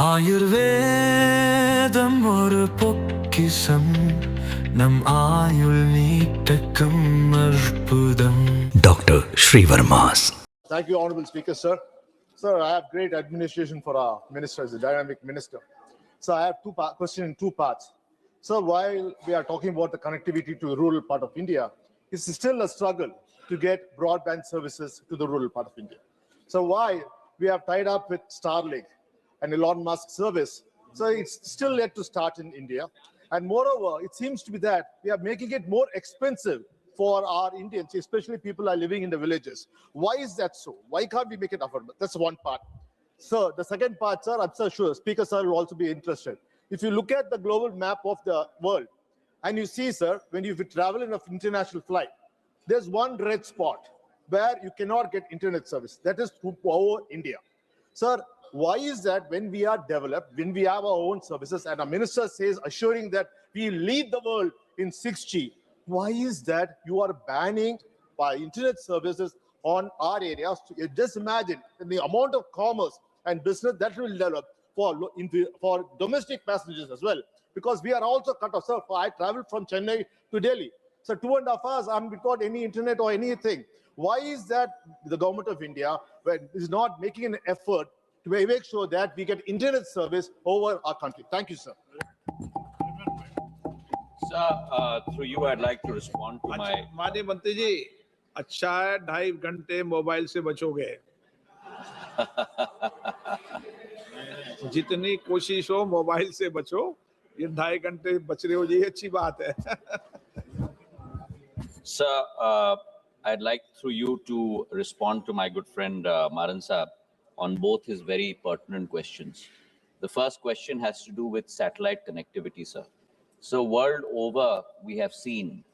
ஆயுர்வேதம் ஒரு பொக்கிஷம் நம் ஆயுள் நீட்டக்கும் அற்புதம். Doctor Srivarma's. Thank you, Honorable Speaker, sir. Sir, I have great administration for our minister, as a dynamic minister. So I have questions in two parts. So while we are talking about the connectivity to the rural part of India, it's still a struggle to get broadband services to the rural part of India. So why we have tied up with Starlink and Elon Musk service, so it's still yet to start in India. And moreover, it seems to be that we are making it more expensive for our Indians, especially people who are living in the villages. Why is that so? Why can't we make it affordable? That's one part. Sir, the second part, sir, I'm so sure Speaker sir will also be interested. If you look at the global map of the world, and you see, sir, when you travel in an international flight, there's one red spot where you cannot get internet service. That is over India. Sir, why is that when we are developed, when we have our own services, and our minister says, assuring that we lead the world in 6G, why is that you are banning by internet services on our areas? Just imagine the amount of commerce and business that will develop for domestic passengers as well, because we are also cut off. Sir, I traveled from Chennai to Delhi. So 2.5 hours, I'm without any internet or anything. Why is that the government of India is not making an effort to make sure that we get internet service over our country? Thank you, sir. Sir, through you, I'd like to respond to my... माननीय मंत्री जी, अच्छा है 2.5 घंटे mobile से बचोगे। जितनी कोशिश हो mobile से बचो, ये 2.5 घंटे बच रहे हो जी, अच्छी बात है। Sir, I'd like through you to respond to my good friend Maran sir on both his very pertinent questions. The first question has to do with satellite connectivity, sir. So world over, we have seen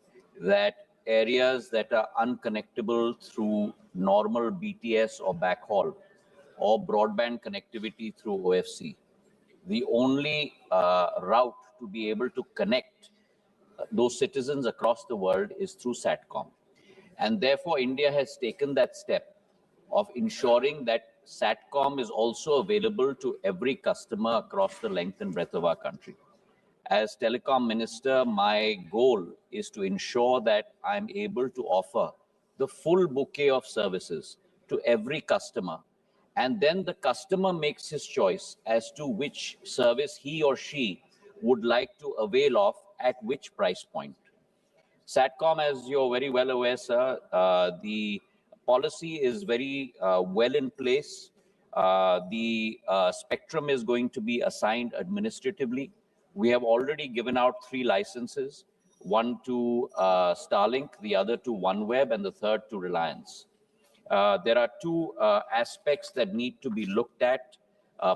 that areas that are unconnectable through normal BTS or backhaul or broadband connectivity through OFC, the only route to be able to connect those citizens across the world is through SATCOM. And therefore, India has taken that step of ensuring that SATCOM is also available to every customer across the length and breadth of our country. As telecom minister, my goal is to ensure that I'm able to offer the full bouquet of services to every customer. And then the customer makes his choice as to which service he or she would like to avail of at which price point. SATCOM, as you're very well aware, sir, the policy is very well in place. The spectrum is going to be assigned administratively. We have already given out 3 licenses, one to Starlink, the other to OneWeb, and the third to Reliance. There are 2 aspects that need to be looked at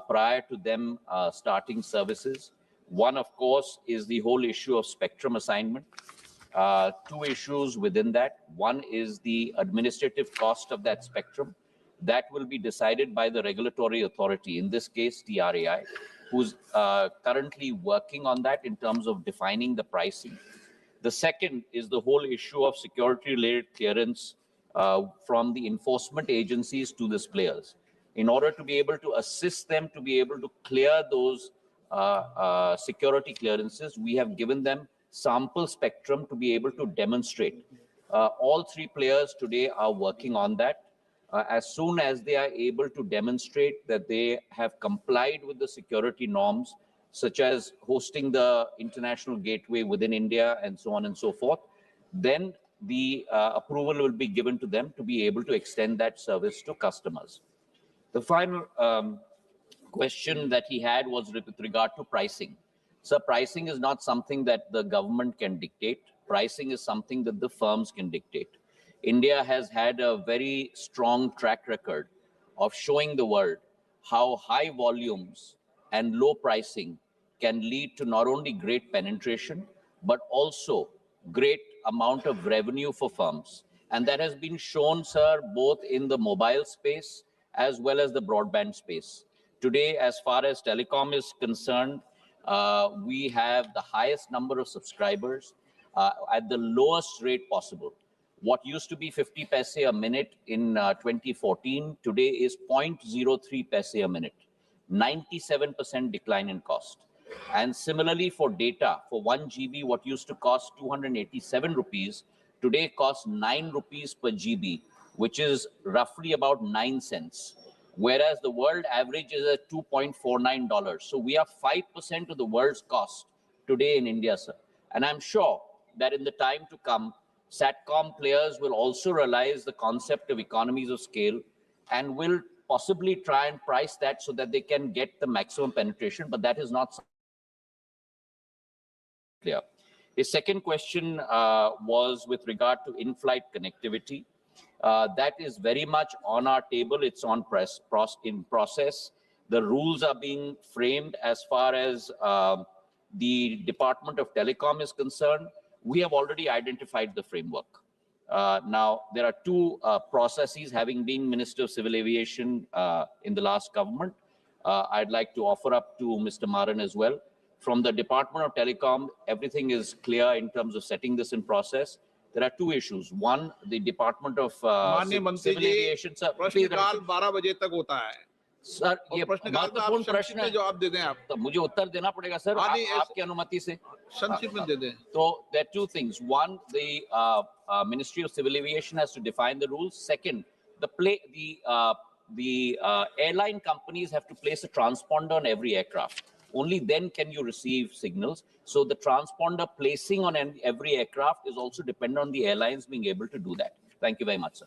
prior to them starting services. One, of course, is the whole issue of spectrum assignment. 2 issues within that. One is the administrative cost of that spectrum. That will be decided by the regulatory authority, in this case, TRAI, who's currently working on that in terms of defining the pricing. The second is the whole issue of security-related clearance from the enforcement agencies to these players. In order to be able to assist them to be able to clear those security clearances, we have given them sample spectrum to be able to demonstrate. All 3 players today are working on that. As soon as they are able to demonstrate that they have complied with the security norms, such as hosting the international gateway within India and so on and so forth, then the approval will be given to them to be able to extend that service to customers. The final question that he had was with regard to pricing. So pricing is not something that the government can dictate. Pricing is something that the firms can dictate. India has had a very strong track record of showing the world how high volumes and low pricing can lead to not only great penetration, but also great amount of revenue for firms. And that has been shown, sir, both in the mobile space as well as the broadband space. Today, as far as telecom is concerned, we have the highest number of subscribers at the lowest rate possible. What used to be 50 paise a minute in 2014 today is 0.03 paise a minute. 97% decline in cost. And similarly for data, for 1 GB, what used to cost 287 rupees, today costs 9 rupees per GB, which is roughly about 9 cents. Whereas the world average is at $2.49. So we are 5% of the world's cost today in India, sir. And I'm sure that in the time to come, SATCOM players will also realize the concept of economies of scale and will possibly try and price that so that they can get the maximum penetration, but that is not clear. His second question was with regard to in-flight connectivity. That is very much on our table. It's in process. The rules are being framed as far as the Department of Telecom is concerned. We have already identified the framework. Now, there are two processes, having been Minister of Civil Aviation in the last government. I'd like to offer up to Mr. Maran as well. From the Department of Telecom, everything is clear in terms of setting this in process. There are two issues. One, the Department of Civil Aviation. Sir, प्रश्नकाल 12 बजे तक होता है sir, ये महत्वपूर्ण प्रश्न है, जवाब दे दें आप तो मुझे उत्तर देना पड़ेगा सर, आपकी अनुमति से संक्षिप्त में दे दें. So there are two things. One, the Ministry of Civil Aviation has to define the rules. Second, the airline companies have to place a transponder on every aircraft. Only then can you receive signals. So the transponder placing on every aircraft is also dependent on the airlines being able to do that. Thank you very much, sir.